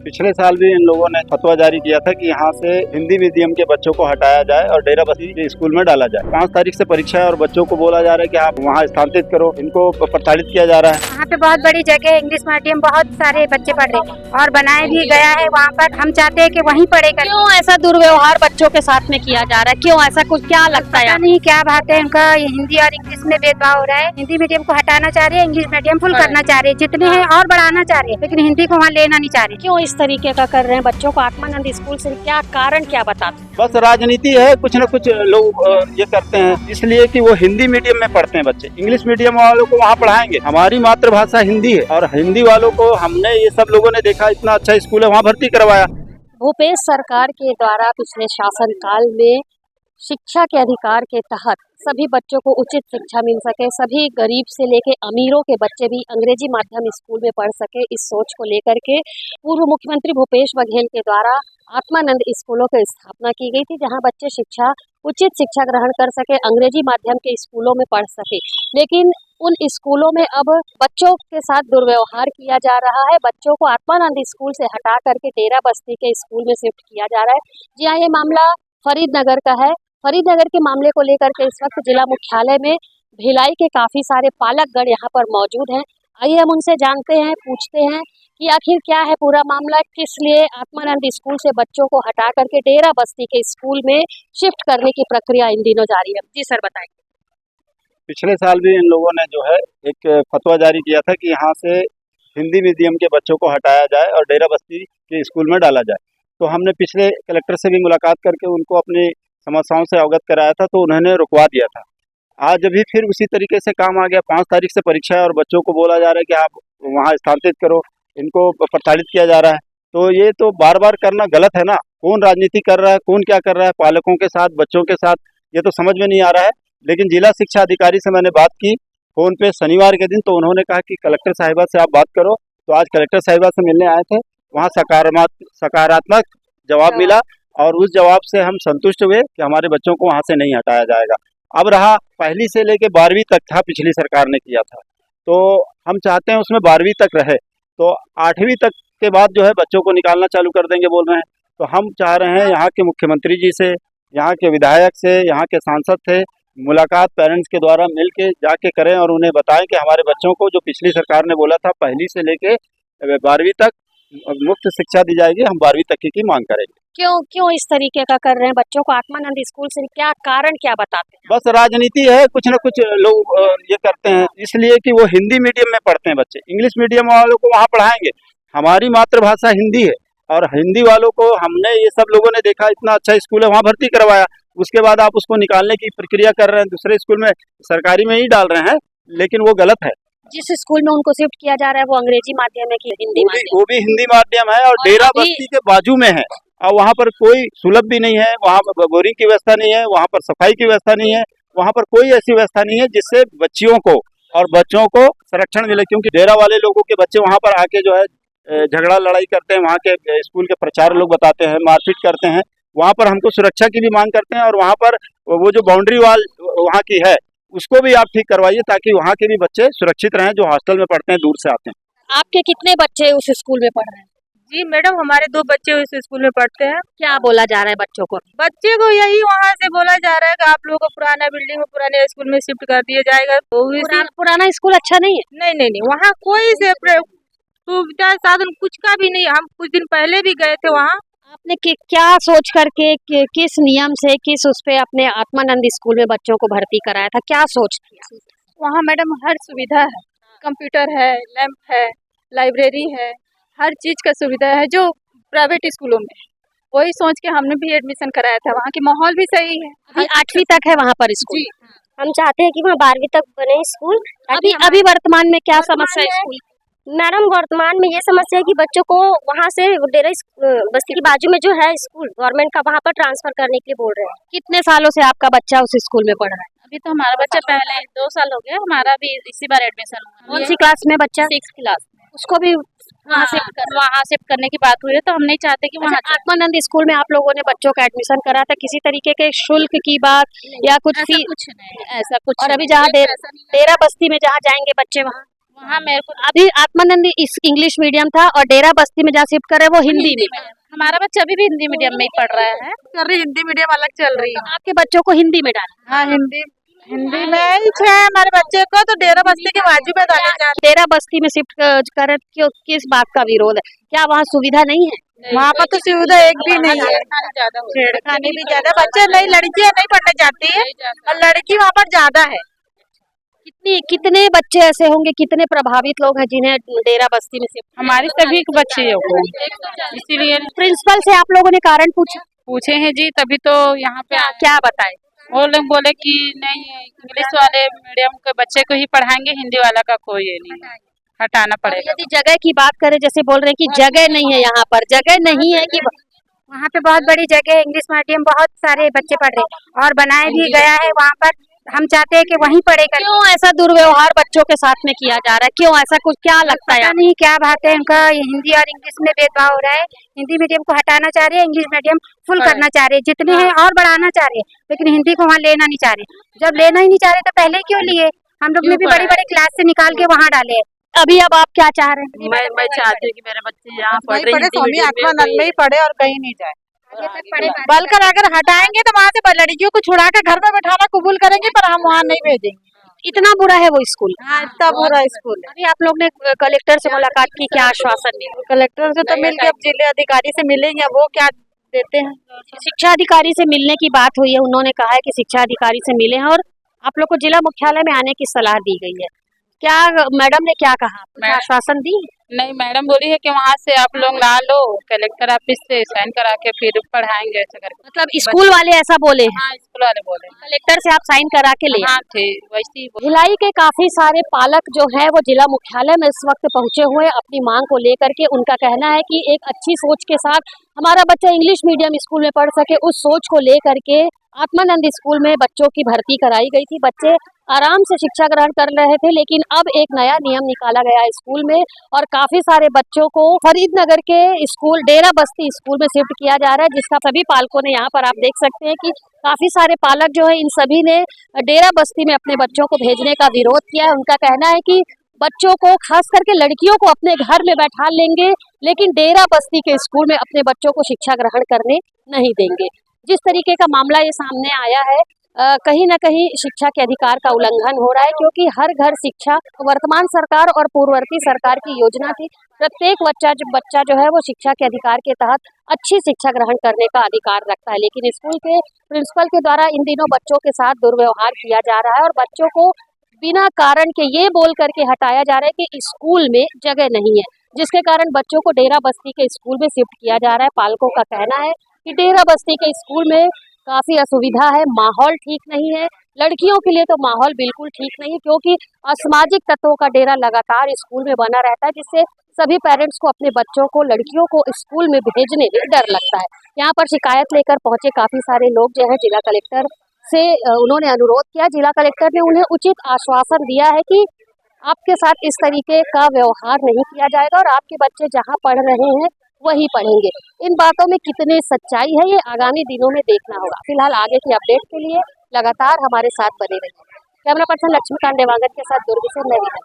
पिछले साल भी इन लोगों ने फतवा जारी किया था कि यहाँ से हिंदी मीडियम के बच्चों को हटाया जाए और डेरा बस्ती के स्कूल में डाला जाए। 5 तारीख से परीक्षा है और बच्चों को बोला जा रहा है कि आप वहाँ स्थानांतरित करो, इनको प्रताड़ित किया जा रहा है। यहाँ पे बहुत बड़ी जगह है, इंग्लिश मीडियम बहुत सारे बच्चे पढ़ रहे हैं और बनाया भी गया है वहाँ पर। हम चाहते हैं कि वहीं पढ़ेगा। क्यों ऐसा दुर्व्यवहार बच्चों के साथ में किया जा रहा है? क्यों ऐसा कुछ क्या लगता है? पता नहीं क्या बात है, उनका हिंदी और इंग्लिश में भेदभाव हो रहा है। हिंदी मीडियम को हटाना चाह रहे हैं, इंग्लिश मीडियम फुल करना चाह रहे हैं, जितने हैं और बढ़ाना चाह रहे हैं, लेकिन हिंदी को वहाँ लेना नहीं चाह रहे। क्यों इस तरीके का कर रहे हैं? बच्चों को आत्मानंद स्कूल से क्या कारण क्या बताते हैं? बस राजनीति है, कुछ न कुछ लोग ये करते हैं इसलिए कि वो हिंदी मीडियम में पढ़ते हैं बच्चे। इंग्लिश मीडियम वालों को वहाँ पढ़ाएंगे। हमारी मातृभाषा हिंदी है और हिंदी वालों को हमने ये सब लोगों ने देखा इतना अच्छा स्कूल है वहाँ भर्ती करवाया। भूपेश सरकार के द्वारा पिछले शासन काल में शिक्षा के अधिकार के तहत सभी बच्चों को उचित शिक्षा मिल सके, सभी गरीब से लेके अमीरों के बच्चे भी अंग्रेजी माध्यम स्कूल में पढ़ सके, इस सोच को लेकर के पूर्व मुख्यमंत्री भूपेश बघेल के द्वारा आत्मानंद स्कूलों की स्थापना की गई थी, जहां बच्चे उचित शिक्षा ग्रहण कर सके, अंग्रेजी माध्यम के स्कूलों में पढ़ सके। लेकिन उन स्कूलों में अब बच्चों के साथ दुर्व्यवहार किया जा रहा है। बच्चों को आत्मानंद स्कूल से हटा करके डेरा बस्ती के स्कूल में शिफ्ट किया जा रहा है। जी हाँ, ये मामला फरीदनगर का है। फरीदनगर के मामले को लेकर के इस वक्त जिला मुख्यालय में भिलाई के काफी सारे पालकगण यहाँ पर मौजूद हैं। आइए हम उनसे जानते हैं, पूछते हैं कि आखिर क्या है पूरा मामला, किस लिए आत्मानंद स्कूल से बच्चों को हटा करके डेरा बस्ती के स्कूल में शिफ्ट करने की प्रक्रिया इन दिनों जारी है। जी सर बताएं। पिछले साल भी इन लोगों ने जो है एक फतवा जारी किया था कि यहाँ से हिंदी मीडियम के बच्चों को हटाया जाए और डेरा बस्ती के स्कूल में डाला जाए। तो हमने पिछले कलेक्टर से भी मुलाकात करके उनको अपनी समस्याओं से अवगत कराया था, तो उन्होंने रुकवा दिया था। आज भी फिर उसी तरीके से काम आ गया। 5 तारीख से परीक्षा है और बच्चों को बोला जा रहा है कि आप वहाँ स्थानांतरित करो, इनको प्रताड़ित किया जा रहा है। तो ये तो बार बार करना गलत है ना। कौन राजनीति कर रहा है, कौन क्या कर रहा है पालकों के साथ, बच्चों के साथ, ये तो समझ में नहीं आ रहा है। लेकिन जिला शिक्षा अधिकारी से मैंने बात की फोन पे शनिवार के दिन, तो उन्होंने कहा कि कलेक्टर साहिबा से आप बात करो। तो आज कलेक्टर साहिबा से मिलने आए थे, वहाँ सकारात्मक जवाब मिला और उस जवाब से हम संतुष्ट हुए कि हमारे बच्चों को वहाँ से नहीं हटाया जाएगा। अब रहा पहली से लेके 12वीं तक था, पिछली सरकार ने किया था, तो हम चाहते हैं उसमें 12वीं तक रहे। तो 8वीं तक के बाद जो है बच्चों को निकालना चालू कर देंगे बोल रहे हैं। तो हम चाह रहे हैं यहाँ के मुख्यमंत्री जी से, यहाँ के विधायक से, यहाँ के सांसद से मुलाकात पेरेंट्स के द्वारा मिल के जाके करें और उन्हें बताएं कि हमारे बच्चों को जो पिछली सरकार ने बोला था पहली से लेके 12वीं तक मुफ्त शिक्षा दी जाएगी, हम 12वीं तक की मांग करेंगे। क्यों इस तरीके का कर रहे हैं? बच्चों को आत्मानंद स्कूल से क्या कारण क्या बताते हैं? बस राजनीति है, कुछ न कुछ लोग ये करते हैं इसलिए कि वो हिंदी मीडियम में पढ़ते हैं बच्चे। इंग्लिश मीडियम वालों को वहाँ पढ़ाएंगे। हमारी मातृभाषा हिंदी है और हिंदी वालों को हमने ये सब लोगों ने देखा इतना अच्छा स्कूल है वहाँ भर्ती करवाया। उसके बाद आप उसको निकालने की प्रक्रिया कर रहे हैं, दूसरे स्कूल में सरकारी में ही डाल रहे हैं, लेकिन वो गलत है। जिस स्कूल में उनको शिफ्ट किया जा रहा है वो अंग्रेजी माध्यम है कि हिंदी माध्यम? वो भी हिंदी माध्यम है और डेरा बस्ती के बाजू में है और वहाँ पर कोई सुलभ भी नहीं है, वहाँ पर बोरिंग की व्यवस्था नहीं है, वहाँ पर सफाई की व्यवस्था नहीं है, वहाँ पर कोई ऐसी व्यवस्था नहीं है जिससे बच्चियों को और बच्चों को संरक्षण मिले। क्योंकि डेरा वाले लोगों के बच्चे वहाँ पर आके जो है झगड़ा लड़ाई करते हैं, वहाँ के स्कूल के प्रचार लोग बताते हैं, मारपीट करते हैं। वहाँ पर हमको सुरक्षा की भी मांग करते हैं और वहाँ पर वो जो बाउंड्री वाल वहाँ की है उसको भी आप ठीक करवाइए ताकि वहाँ के भी बच्चे सुरक्षित रहें जो हॉस्टल में पढ़ते हैं, दूर से आते हैं। आपके कितने बच्चे उस स्कूल में पढ़ रहे हैं? जी मैडम, हमारे 2 बच्चे उस स्कूल में पढ़ते हैं। क्या बोला जा रहा है बच्चों को? बच्चे को यही वहाँ से बोला जा रहा है कि आप लोगों को पुराना बिल्डिंग में पुराने स्कूल में शिफ्ट कर दिया जाएगा। तो पुराना स्कूल अच्छा नहीं है? नहीं, वहाँ कोई सुविधा साधन कुछ का भी नहीं। हम कुछ दिन पहले भी गए थे वहाँ। आपने क्या सोच करके किस नियम से किस उस पे अपने आत्मानंद स्कूल में बच्चों को भर्ती कराया था? क्या सोच किया? वहाँ मैडम हर सुविधा है, कंप्यूटर है, लैंप है, लाइब्रेरी है, हर चीज का सुविधा है जो प्राइवेट स्कूलों में। वही सोच के हमने भी एडमिशन कराया था। वहाँ की माहौल भी सही है। अभी 8वीं तक है वहाँ पर स्कूल। हम चाहते हैं कि वहाँ 12वीं तक बने स्कूल। अभी वर्तमान में क्या समस्या है स्कूल? मैडम वर्तमान में ये समस्या है कि बच्चों को वहाँ से डेरा बस्ती के बाजू में जो है स्कूल गवर्नमेंट का, वहाँ पर ट्रांसफर करने के लिए बोल रहे हैं। कितने सालों से आपका बच्चा उस स्कूल में पढ़ रहा है? अभी तो हमारा बच्चा पहले 2 साल हो गया, हमारा भी इसी बार एडमिशन हुआ। कौन सी क्लास में बच्चा? 6th क्लास में। उसको भी वहाँ शिफ्ट करने की बात हुई है, तो हम नहीं चाहते कि वहाँ आत्मानंद स्कूल में आप लोगों ने बच्चों का एडमिशन करा था, किसी तरीके के शुल्क की बात या कुछ फी? कुछ नहीं, ऐसा कुछ। और अभी जहाँ डेरा बस्ती में जहाँ जाएंगे बच्चे वहाँ मेरे को अभी आत्मानंद इंग्लिश मीडियम था और डेरा बस्ती में जहाँ शिफ्ट कर रहे हैं वो हिंदी में। हमारा बच्चा अभी भी हिंदी मीडियम में ही पढ़ रहा है। कर रही हिंदी मीडियम अलग चल रही है। आपके बच्चों को हिंदी में डाला? हाँ, हिंदी में ही है हमारे बच्चे को, तो डेरा बस्ती के बाजू में डाले जा रहे डेरा बस्ती में शिफ्ट कर क्यों, किस बात का विरोध है? क्या वहाँ सुविधा नहीं है? वहाँ पर तो सुविधा एक भी नहीं है, छेड़खानी भी ज्यादा, बच्चे नहीं, लड़कियाँ नहीं पढ़ने जाती है और लड़की वहाँ पर ज्यादा है। कितने बच्चे ऐसे होंगे, कितने प्रभावित लोग हैं जिन्हें डेरा बस्ती में शिफ्ट? हमारे सभी बच्चे को, इसीलिए प्रिंसिपल से आप लोगों ने कारण पूछे हैं जी, तभी तो यहाँ पे क्या बताए? वो लोग बोले कि नहीं, इंग्लिश वाले मीडियम के बच्चे को ही पढ़ाएंगे, हिंदी वाला का कोई ये नहीं, हटाना पड़ेगा। यदि जगह की बात करें, जैसे बोल रहे हैं कि जगह नहीं है, यहाँ पर जगह नहीं है कि वहाँ पे बहुत बड़ी जगह है, इंग्लिश मीडियम बहुत सारे बच्चे पढ़ रहे हैं और बनाया भी गया है वहाँ पर। हम चाहते हैं कि वहीं पढ़ेगा। क्यों ऐसा दुर्व्यवहार बच्चों के साथ में किया जा रहा है? क्यों ऐसा कुछ, क्या लगता है? पता नहीं क्या बात है, उनका हिंदी और इंग्लिश में भेदभाव हो रहा है। हिंदी मीडियम को हटाना चाह रहे हैं, इंग्लिश मीडियम फुल करना चाह रहे हैं, जितने हैं और बढ़ाना चाह रहे हैं, लेकिन हिंदी को वहाँ लेना नहीं चाह रहे। जब लेना ही नहीं चाह रहे तो पहले क्यों लिए? हम लोग ने भी बड़ी बड़ी क्लास से निकाल के वहाँ डाले। अभी अब आप क्या चाह रहे हैं? मैं चाहती हूँ कि मेरे बच्चे यहाँ पढ़े, स्वामी आत्मानंद में ही पढ़े और कहीं नहीं जाए। पढ़े बल्कि अगर हटाएंगे तो वहाँ से लड़कियों को छुड़ा के घर में बैठाना कबूल करेंगे, पर हम वहाँ नहीं भेजेंगे। इतना बुरा है वो स्कूल? हाँ, इतना बुरा स्कूल है। अभी आप लोग ने कलेक्टर से मुलाकात की, क्या आश्वासन दिया? कलेक्टर से तो मिल के अब जिले अधिकारी से मिलेंगे, वो क्या देते हैं। शिक्षा अधिकारी से मिलने की बात हुई है, उन्होंने कहा है कि शिक्षा अधिकारी से मिले हैं और आप लोग को जिला मुख्यालय में आने की सलाह दी गई है। क्या मैडम ने क्या कहा, आश्वासन दी? नहीं, मैडम बोली है कि वहाँ से आप लोग ला लो, कलेक्टर ऑफिस से साइन करा के फिर पढ़ाएंगे ऐसे करके। मतलब स्कूल वाले ऐसा बोले हैं? हाँ, स्कूल वाले बोले, कलेक्टर से आप साइन करा के ले? हाँ थे, वैसे ही भिलाई के काफी सारे पालक जो है वो जिला मुख्यालय में इस वक्त पहुंचे हुए अपनी मांग को लेकर के। उनका कहना है कि एक अच्छी सोच के साथ हमारा बच्चा इंग्लिश मीडियम स्कूल में पढ़ सके, उस सोच को लेकर के आत्मानंद स्कूल में बच्चों की भर्ती कराई गई थी। बच्चे आराम से शिक्षा ग्रहण कर रहे थे, लेकिन अब एक नया नियम निकाला गया है स्कूल में और काफी सारे बच्चों को फरीदनगर के स्कूल डेरा बस्ती स्कूल में शिफ्ट किया जा रहा है, जिसका सभी पालकों ने, यहाँ पर आप देख सकते हैं कि काफी सारे पालक जो है इन सभी ने डेरा बस्ती में अपने बच्चों को भेजने का विरोध किया है। उनका कहना है कि बच्चों को, खास करके लड़कियों को अपने घर में बैठा लेंगे, लेकिन डेरा बस्ती के स्कूल में अपने बच्चों को शिक्षा ग्रहण करने नहीं देंगे। जिस तरीके का मामला ये सामने आया है, कहीं न कहीं शिक्षा के अधिकार का उल्लंघन हो रहा है, क्योंकि हर घर शिक्षा वर्तमान सरकार और पूर्ववर्ती सरकार की योजना थी। प्रत्येक बच्चा जो है वो शिक्षा के अधिकार के तहत अच्छी शिक्षा ग्रहण करने का अधिकार रखता है, लेकिन स्कूल के प्रिंसिपल के द्वारा इन दिनों बच्चों के साथ दुर्व्यवहार किया जा रहा है और बच्चों को बिना कारण के ये बोल करके हटाया जा रहा है कि स्कूल में जगह नहीं है, जिसके कारण बच्चों को डेरा बस्ती के स्कूल में शिफ्ट किया जा रहा है। पालकों का कहना है कि डेरा बस्ती के स्कूल में काफी असुविधा है, माहौल ठीक नहीं है। लड़कियों के लिए तो माहौल बिल्कुल ठीक नहीं है, क्योंकि असामाजिक तत्वों का डेरा लगातार स्कूल में बना रहता है, जिससे सभी पेरेंट्स को अपने बच्चों को, लड़कियों को स्कूल में भेजने में डर लगता है। यहाँ पर शिकायत लेकर पहुंचे काफी सारे लोग जो है जिला कलेक्टर से उन्होंने अनुरोध किया। जिला कलेक्टर ने उन्हें उचित आश्वासन दिया है कि आपके साथ इस तरीके का व्यवहार नहीं किया जाएगा और आपके बच्चे जहाँ पढ़ रहे हैं वही पढ़ेंगे। इन बातों में कितनी सच्चाई है ये आगामी दिनों में देखना होगा। फिलहाल आगे की अपडेट के लिए लगातार हमारे साथ बने रहिए। कैमरा पर्सन लक्ष्मीकांत देवांगन के साथ दुर्ग से मैं वीना।